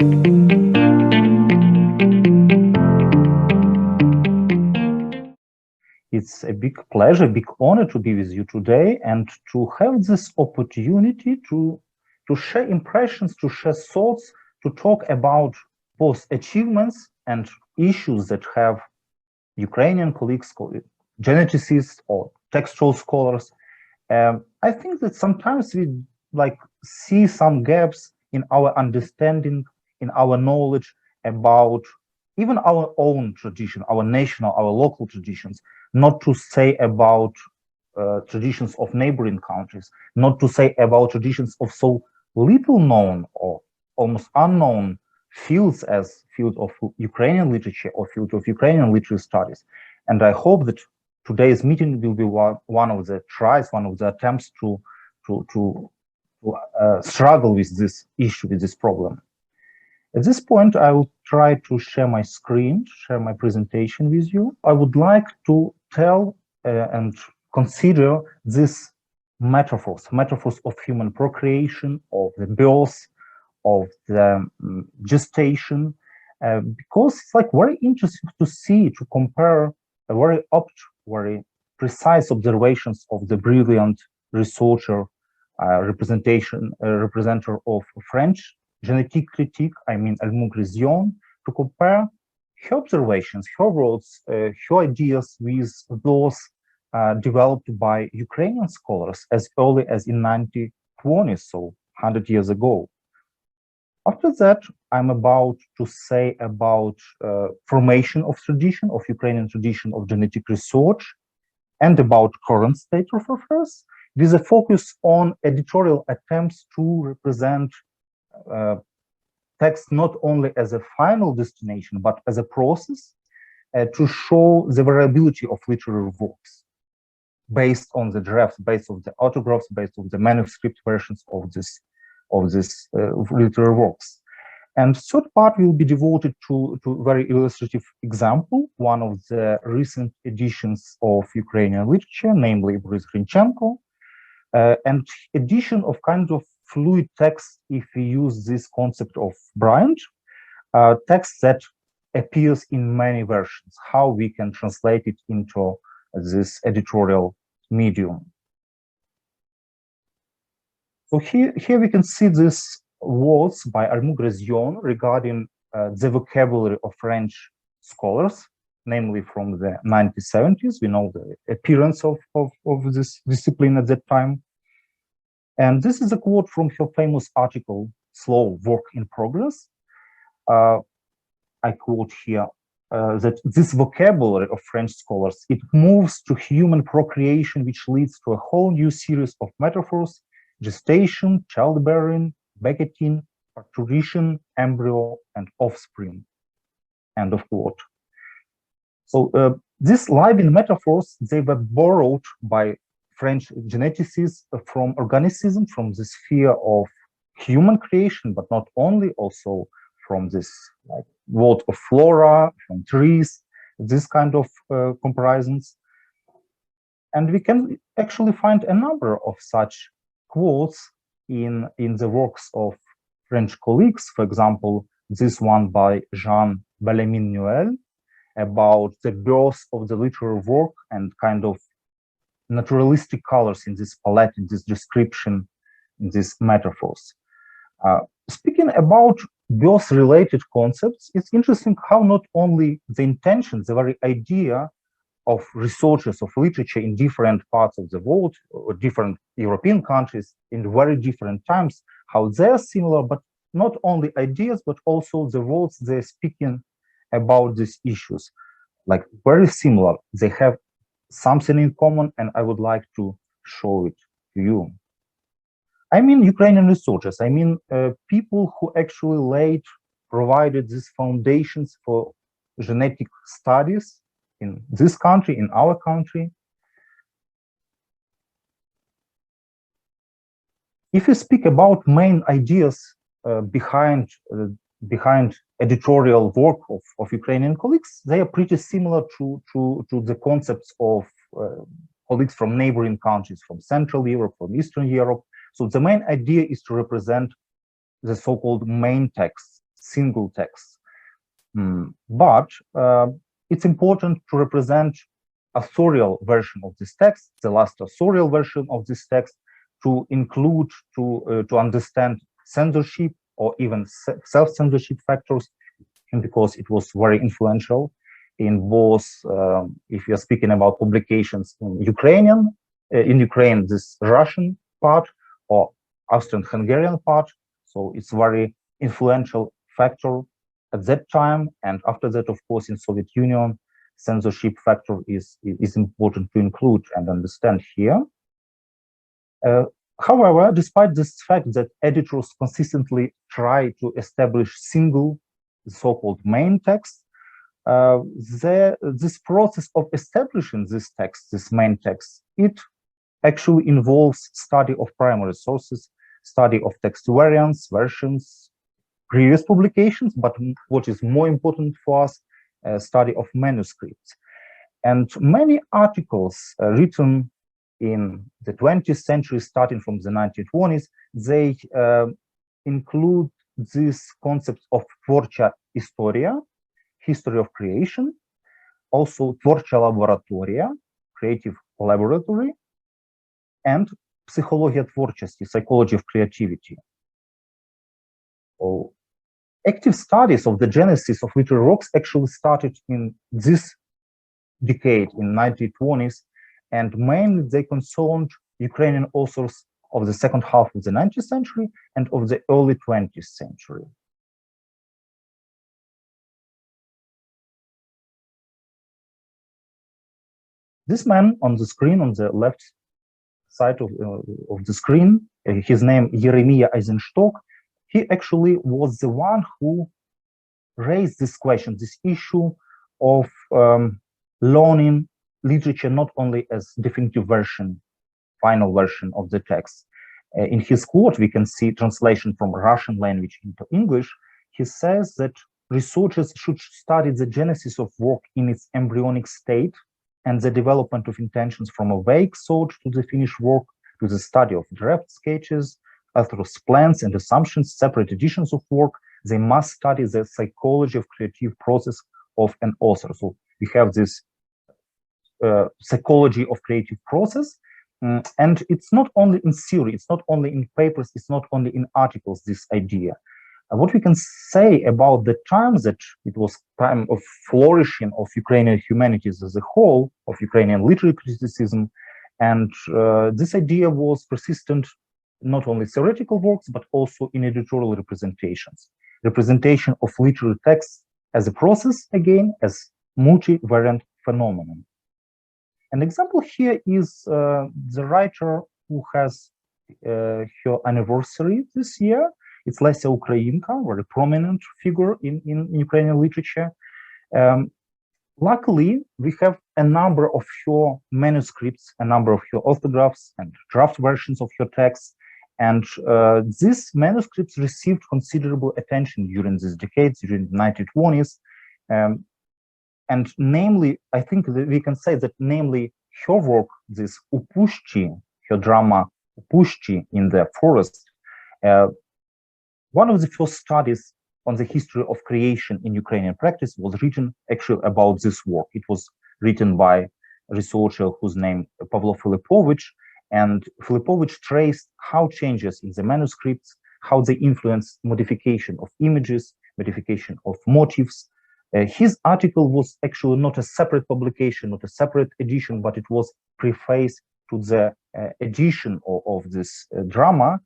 It's a big pleasure, big honor to be with you today and to have this opportunity to share impressions, to share thoughts, to talk about both achievements and issues that have Ukrainian colleagues, geneticists or textual scholars. I think that sometimes we see some gaps in our understanding, in our knowledge about even our own tradition, our national, our local traditions, not to say about traditions of neighboring countries, not to say about traditions of so little known or almost unknown fields as field of Ukrainian literature or field of Ukrainian literary studies. And I hope that today's meeting will be one of the tries, one of the attempts to struggle with this issue, with this problem. At this point, I will try to share my screen, share my presentation with you. I would like to tell and consider these metaphors of human procreation, of the birth, of the gestation, because it's very interesting to see, to compare a very apt, very precise observations of the brilliant researcher, representative of French genetic critique, I mean Dmytro Yesypenko, to compare her observations, her words, her ideas with those developed by Ukrainian scholars as early as in 1920s, so 100 years ago. After that, I'm about to say about formation of tradition, of Ukrainian tradition of genetic research, and about current state of affairs, with a focus on editorial attempts to represent text not only as a final destination, but as a process to show the variability of literary works based on the drafts, based on the autographs, based on the manuscript versions of this literary works. And third part will be devoted to a very illustrative example, one of the recent editions of Ukrainian literature, namely Borys Hrinchenko, and edition of kind of fluid text, if we use this concept of Bryant, text that appears in many versions, how we can translate it into this editorial medium. So here we can see these words by Dmytro Yesypenko regarding the vocabulary of French scholars, namely from the 1970s. We know the appearance of this discipline at that time. And this is a quote from her famous article, Slow Work in Progress. I quote here that this vocabulary of French scholars, it moves to human procreation, which leads to a whole new series of metaphors: gestation, childbearing, begetting, parturition, embryo, and offspring. End of quote. So these living metaphors, they were borrowed by French geneticists from organism, from the sphere of human creation, but not only, also from this world of flora, from trees, this kind of comparisons. And we can actually find a number of such quotes in the works of French colleagues. For example, this one by Jean Bellarmine-Noël about the birth of the literary work and kind of naturalistic colors in this palette, in this description, in these metaphors. Speaking about birth-related concepts, it's interesting how not only the intention, the very idea of researchers of literature in different parts of the world or different European countries in very different times, how they're similar, but not only ideas, but also the words they're speaking about these issues, like very similar. They have something in common, and I would like to show it to you. I mean Ukrainian researchers, I mean people who actually provided these foundations for genetic studies in this country, in our country. If you speak about main ideas behind editorial work of Ukrainian colleagues, they are pretty similar to the concepts of colleagues from neighboring countries, from Central Europe, from Eastern Europe. So the main idea is to represent the so-called main texts, single text. But it's important to represent authorial version of this text, the last authorial version of this text, to include, to understand censorship or even self-censorship factors, and because it was very influential in both, if you're speaking about publications in Ukrainian, in Ukraine, this Russian part or Austrian-Hungarian part. So it's very influential factor at that time. And after that, of course, in Soviet Union, censorship factor is important to include and understand here. However, despite this fact that editors consistently try to establish single, so-called main text, this process of establishing this text, this main text, it actually involves study of primary sources, study of text variants, versions, previous publications, but what is more important for us, study of manuscripts. And many articles written in the 20th century, starting from the 1920s, they include this concept of tворча история, history of creation, also tворча лаборатория, creative laboratory, and психология творчести, psychology of creativity. Active studies of the genesis of literary works actually started in this decade, in 1920s, and mainly they concerned Ukrainian authors of the second half of the 19th century and of the early 20th century. This man on the screen, on the left side of the screen, his name Yeremiya Eisenstock, he actually was the one who raised this question, this issue of learning literature not only as definitive version, final version of the text. In his quote, we can see translation from Russian language into English. He says that researchers should study the genesis of work in its embryonic state and the development of intentions from a vague thought to the finished work, to the study of draft sketches, authors' plans and assumptions, separate editions of work. They must study the psychology of creative process of an author. So we have this psychology of creative process, and it's not only in theory, it's not only in papers, it's not only in articles, this idea. What we can say about the time that it was time of flourishing of Ukrainian humanities as a whole, of Ukrainian literary criticism, and this idea was persistent not only theoretical works, but also in editorial representations. Representation of literary texts as a process, again, as multivariant phenomenon. An example here is the writer who has her anniversary this year. It's Lesia Ukrainka, very prominent figure in Ukrainian literature. Luckily, we have a number of her manuscripts, a number of her orthographs and draft versions of her texts. And these manuscripts received considerable attention during these decades, during the 1920s. And namely, I think that we can say that namely her work, this Upushchi, her drama Upushchi in the forest, one of the first studies on the history of creation in Ukrainian practice was written actually about this work. It was written by a researcher whose name Pavlo Filipovich, and Filipovich traced how changes in the manuscripts, how they influence modification of images, modification of motifs. His article was actually not a separate publication, not a separate edition, but it was preface to the edition of this drama.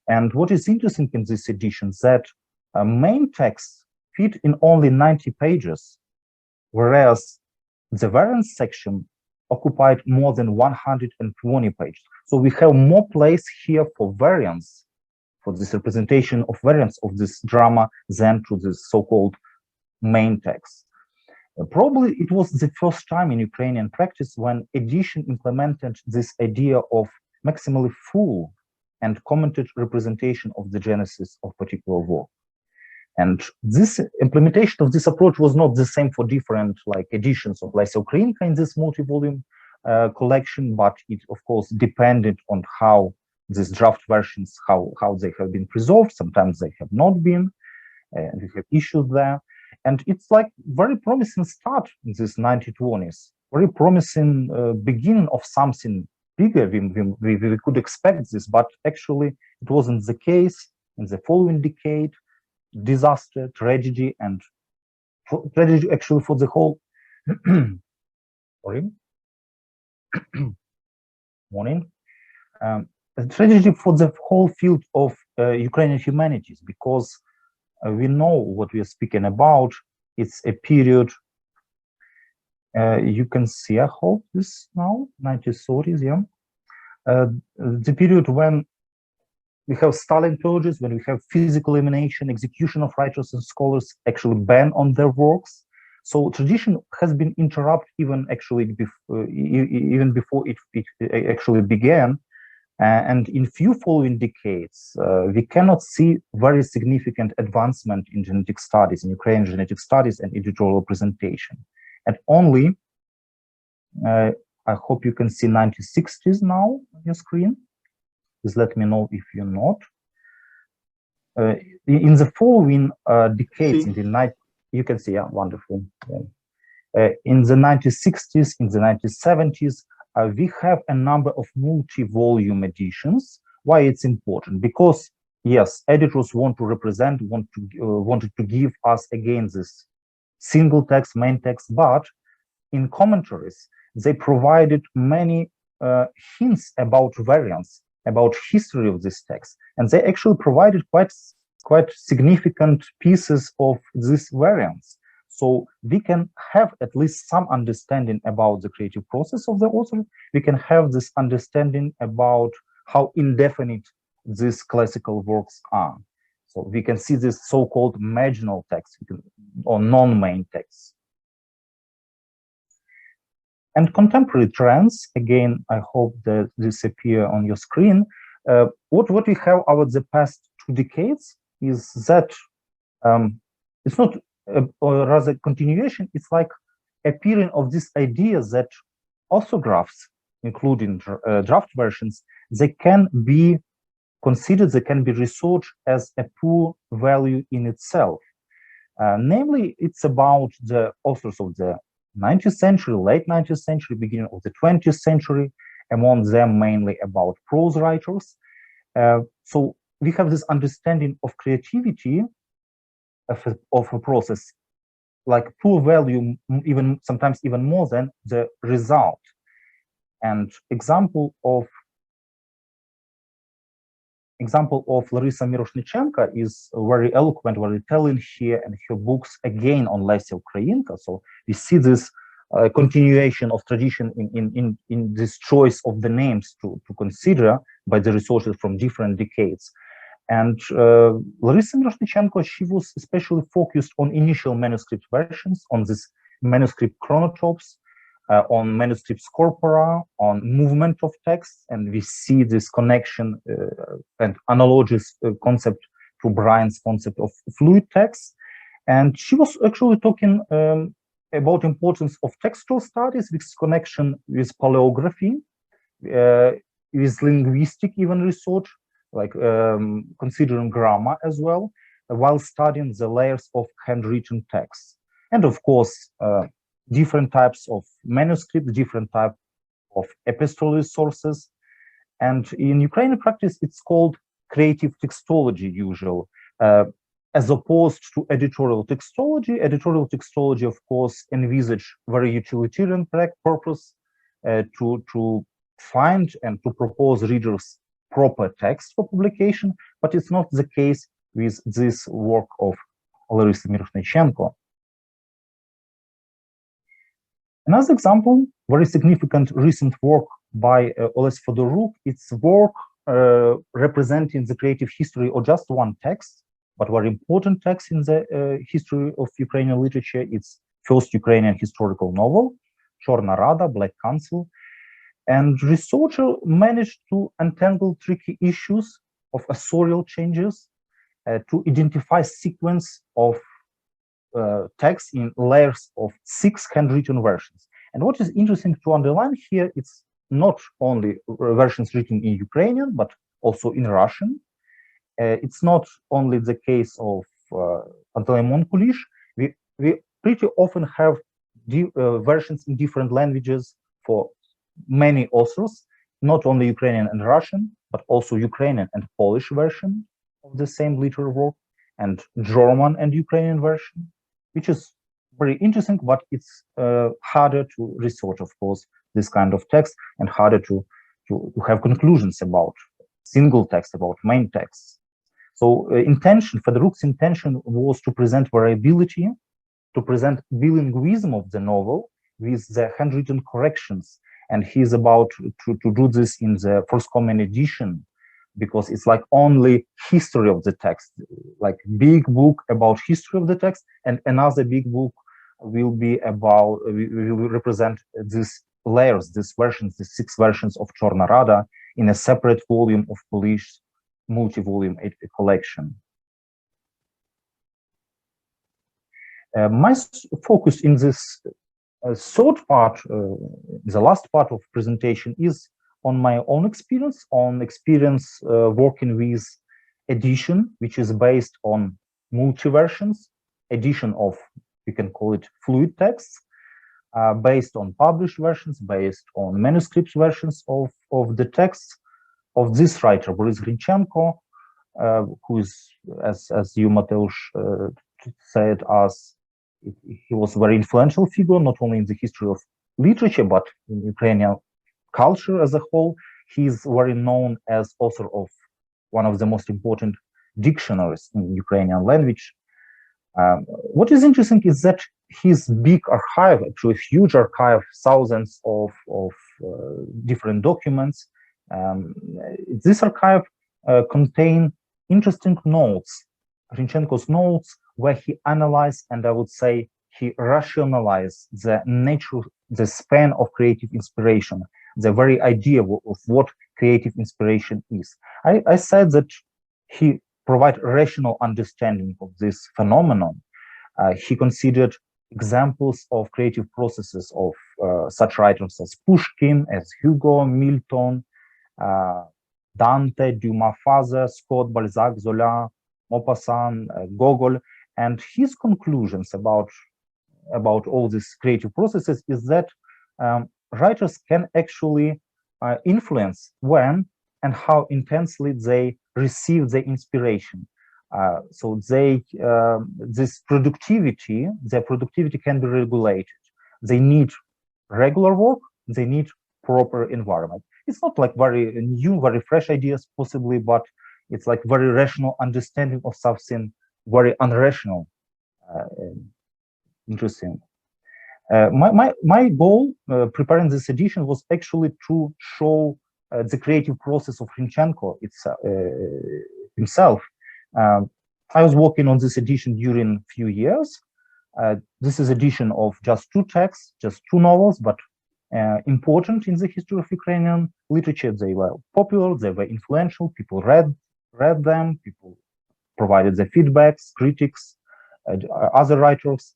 And what is interesting in this edition is that main text fit in only 90 pages, whereas the variants section occupied more than 120 pages. So we have more place here for variants, for this representation of variants of this drama than to this so-called main text. Probably it was the first time in Ukrainian practice when edition implemented this idea of maximally full and commented representation of the genesis of particular work. And this implementation of this approach was not the same for different editions of Lesia Ukrainka in this multi-volume collection, but it of course depended on how these draft versions, how they have been preserved. Sometimes they have not been. and we have issues there. And it's like very promising start in this 1920s, very promising beginning of something bigger. We could expect this, but actually it wasn't the case. In the following decade, disaster, tragedy, and tragedy actually for the whole sorry morning, a tragedy for the whole field of Ukrainian humanities, because we know what we are speaking about. It's a period, you can see, I hope this now, 1930s, yeah. The period when we have Stalin purges, when we have physical elimination, execution of writers and scholars, actually ban on their works. So tradition has been interrupted even actually even before it actually began. And in few following decades, we cannot see very significant advancement in genetic studies, in Ukrainian genetic studies and editorial presentation. And only, I hope you can see 1960s now on your screen. Please let me know if you're not. In the following decades, in the night, you can see, yeah, wonderful. Yeah. In the 1960s, in the 1970s, we have a number of multi-volume editions. Why it's important? Because yes, editors want to represent, wanted to give us again this single text, main text, but in commentaries they provided many hints about variants, about history of this text, and they actually provided quite significant pieces of these variants. So we can have at least some understanding about the creative process of the author. We can have this understanding about how indefinite these classical works are. So we can see this so-called marginal text or non-main text. And contemporary trends, again, I hope that this appear on your screen. What we have over the past 2 decades is that it's not, or rather continuation, it's like appearing of this idea that orthographs, including draft versions, they can be considered, they can be researched as a poor value in itself. Namely, it's about the authors of the 19th century, late 19th century, beginning of the 20th century, among them mainly about prose writers. So we have this understanding of creativity of a process, like poor value, even sometimes even more than the result. And example of Larisa Miroshnichenko is very eloquent, very telling here, and her books again on Lesya Ukrainka. So we see this continuation of tradition in this choice of the names to consider by the resources from different decades. And Larisa Miroshnichenko, she was especially focused on initial manuscript versions, on this manuscript chronotopes, on manuscripts corpora, on movement of text, and we see this connection and analogous concept to Brian's concept of fluid text. And she was actually talking about importance of textual studies, with connection with paleography, with linguistic even research, like considering grammar as well, while studying the layers of handwritten texts. And of course, different types of manuscripts, different type of epistolary sources. And in Ukrainian practice, it's called creative textology usually, as opposed to editorial textology. Editorial textology, of course, envisage very utilitarian purpose to find and to propose readers proper text for publication, but it's not the case with this work of Larisa Miroshnichenko. Another example, very significant recent work by Oles Fedoruk, it's work representing the creative history of just one text, but very important text in the history of Ukrainian literature. It's first Ukrainian historical novel, Chorna Rada, Black Council. And researcher managed to untangle tricky issues of authorial changes, to identify sequence of text in layers of 6 handwritten versions. And what is interesting to underline here, it's not only versions written in Ukrainian, but also in Russian. It's not only the case of Panteleimon Kulish, we pretty often have versions in different languages for many authors, not only Ukrainian and Russian, but also Ukrainian and Polish version of the same literary work, and German and Ukrainian version, which is very interesting, but it's harder to research, of course, this kind of text, and harder to have conclusions about single text, about main texts. So intention, Fedoruk's intention was to present variability, to present bilingualism of the novel with the handwritten corrections. And he's about to do this in the forthcoming edition, because it's like only history of the text, like big book about history of the text, and another big book will be about, will represent these layers, these versions, the 6 versions of Chorna Rada in a separate volume of Polish multi-volume collection. My focus in this third part, the last part of presentation, is on my own experience, working with edition, which is based on multi-versions, edition of, we can call it fluid texts, based on published versions, based on manuscript versions of the texts of this writer, Borys Hrinchenko, who is, as you, Mateusz, said, he was a very influential figure, not only in the history of literature, but in Ukrainian culture as a whole. He's very known as author of one of the most important dictionaries in Ukrainian language. What is interesting is that his big archive, actually a huge archive, thousands of different documents, this archive contains interesting notes, Hrinchenko's notes, where he analyzed, and I would say he rationalized the nature, the span of creative inspiration, the very idea of what creative inspiration is. I said that he provided rational understanding of this phenomenon. He considered examples of creative processes of such writers as Pushkin, as Hugo, Milton, Dante, Dumas, Father, Scott, Balzac, Zola, Maupassant, Gogol, and his conclusions about all these creative processes is that writers can actually influence when and how intensely they receive the inspiration. So this productivity, their productivity can be regulated. They need regular work, they need proper environment. It's not like very new, very fresh ideas possibly, but it's like very rational understanding of something very unrational. Interesting. My goal preparing this edition was actually to show the creative process of Hrinchenko himself. I was working on this edition during a few years. This is edition of just 2 texts, just 2 novels, but important in the history of Ukrainian literature. They were popular, they were influential, people read them, people provided their feedbacks, critics, other writers.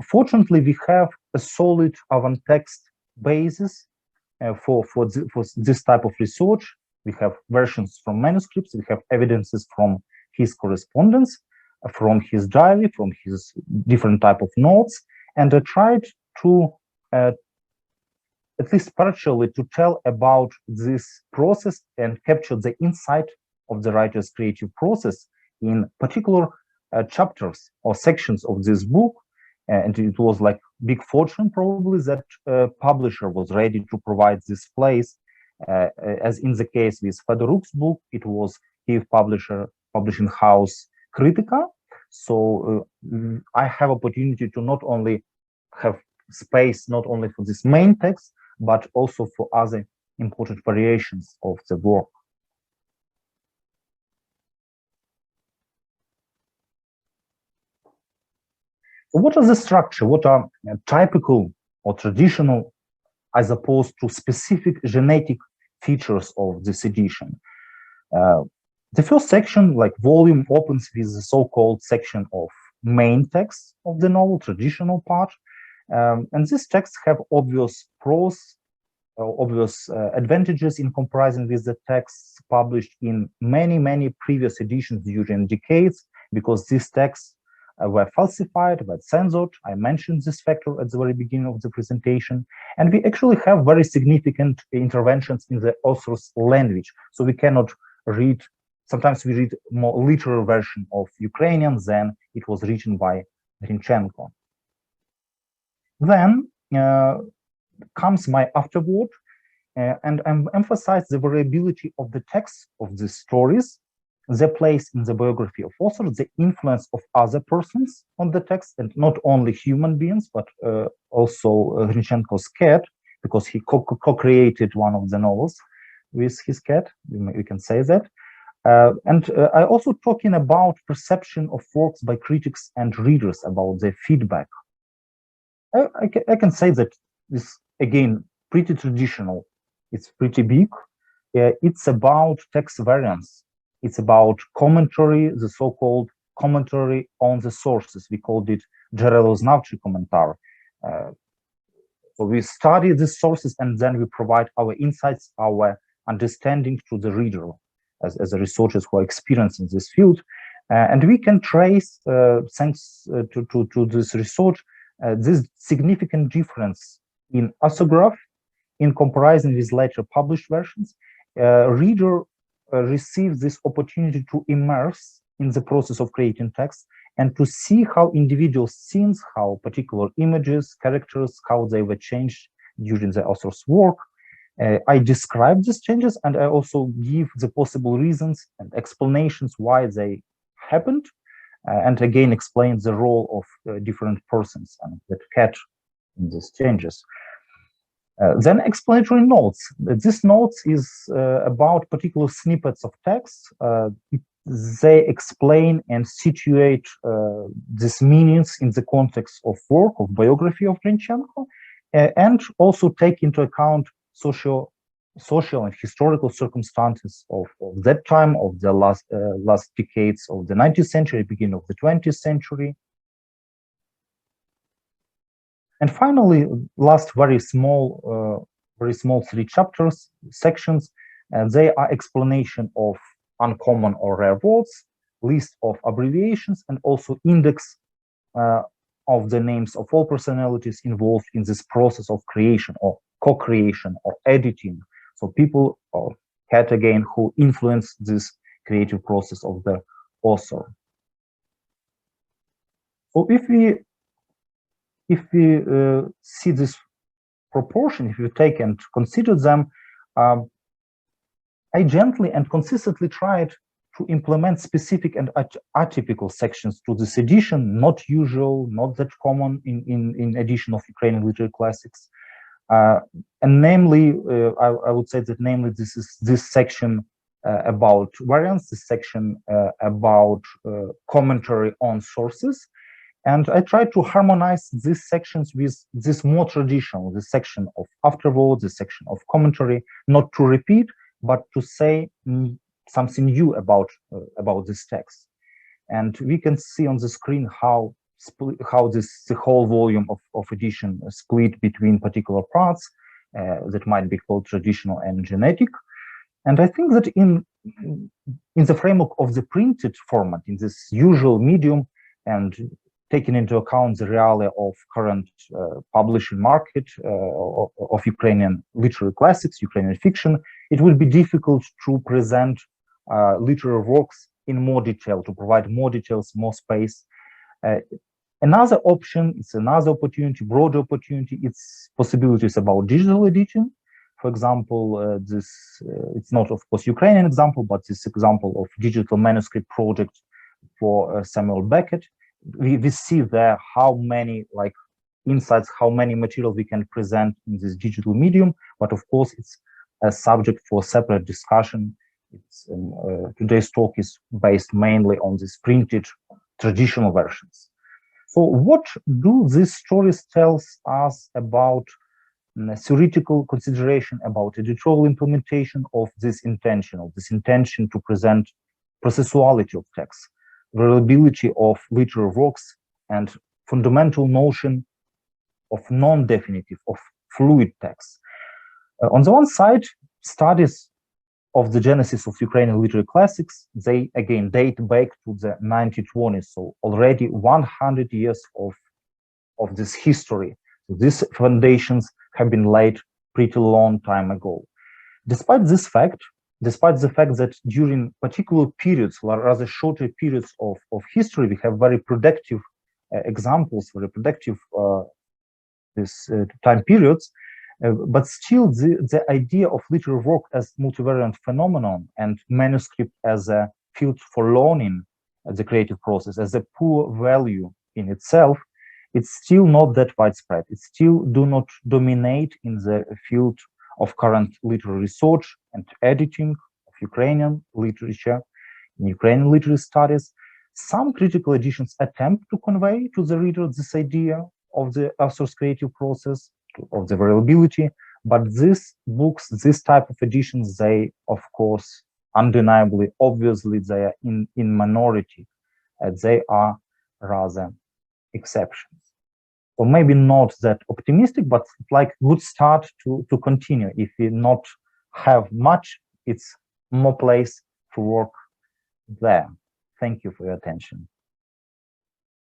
Fortunately, we have a solid avant-text basis for this type of research. We have versions from manuscripts, we have evidences from his correspondence, from his diary, from his different type of notes, and I tried to at least partially to tell about this process and capture the insight of the writer's creative process in particular chapters or sections of this book. And it was like big fortune probably that publisher was ready to provide this place, as in the case with Fedoruk's book, it was his publishing house Kritika. So I have opportunity to not only have space not only for this main text, but also for other important variations of the work. So what is the structure? What are typical or traditional as opposed to specific genetic features of this edition? The first section, like volume, opens with the so-called section of main text of the novel, traditional part. And these texts have obvious prose, obvious advantages in comparison with the texts published in many previous editions during decades, because these texts were falsified, were censored. I mentioned this factor at the very beginning of the presentation. And we actually have very significant interventions in the author's language. So we cannot read, sometimes we read more literal version of Ukrainian than it was written by Hrinchenko. Then comes my afterword, and emphasize the variability of the text of these stories, the place in the biography of author, the influence of other persons on the text, and not only human beings, but also Hrinchenko's cat, because he co-created one of the novels with his cat, we can say that. And I also talking about perception of works by critics and readers, about their feedback. I can say that this, again, pretty traditional. It's pretty big. It's about text variants. It's about commentary, the so-called commentary on the sources. We called it Джерелознавчий коментар. So we study the sources and then we provide our insights, our understanding to the reader as a researchers who are experienced in this field. And we can trace, thanks to this research, this significant difference in orthography in comparison with later published versions. Reader receives this opportunity to immerse in the process of creating text and to see how individual scenes, how particular images, characters, how they were changed during the author's work. I describe these changes and I also give the possible reasons and explanations why they happened, and again explain the role of different persons and that catch in these changes. Then explanatory notes. This notes is about particular snippets of text. They explain and situate these meanings in the context of work, of biography of Hrinchenko, and also take into account social and historical circumstances of that time, of the last decades of the 19th century, beginning of the 20th century. And finally, last very small 3 chapters, sections, and they are explanation of uncommon or rare words, list of abbreviations, and also index of the names of all personalities involved in this process of creation or co-creation or editing. So people or cat again who influence this creative process of the author. So if we see this proportion, if you take and consider them, I gently and consistently tried to implement specific and atypical sections to this edition, not usual, not that common in edition of Ukrainian literary classics. And namely, I would say that namely this is this section about variants, this section about commentary on sources. And I try to harmonize these sections with this more traditional, this section of afterword, this section of commentary, not to repeat, but to say something new about this text. And we can see on the screen how the whole volume of edition split between particular parts that might be called traditional and genetic. And I think that in the framework of the printed format, in this usual medium, and taking into account the reality of current publishing market of Ukrainian literary classics, Ukrainian fiction, it will be difficult to present literary works in more detail, to provide more details, more space. Another option, it's another opportunity, broader opportunity, it's possibilities about digital editing. For example, it's not, of course, Ukrainian example, but this example of digital manuscript project for Samuel Beckett. We see there how many insights, how many materials we can present in this digital medium, but of course it's a subject for separate discussion. Today's talk is based mainly on these printed traditional versions. So what do these stories tell us about theoretical consideration, about editorial implementation of this intention to present processuality of text, reliability of literary works, and fundamental notion of non-definitive, of fluid text? On the one side, studies of the genesis of Ukrainian literary classics, they again date back to the 1920s, so already 100 years of this history. So these foundations have been laid pretty long time ago. Despite the fact that during particular periods, or rather shorter periods of history, we have very productive examples, very productive time periods, but still the idea of literary work as multivariant phenomenon and manuscript as a field for learning the creative process, as a poor value in itself, it's still not that widespread. It still do not dominate in the field of current literary research and editing of Ukrainian literature, in Ukrainian literary studies. Some critical editions attempt to convey to the reader this idea of the author's creative process, of the variability, but these books, this type of editions, they, of course, undeniably, obviously, they are in minority, and they are rather exceptions. Or maybe not that optimistic, but like good start to continue. If we not have much, it's more place to work there. Thank you for your attention.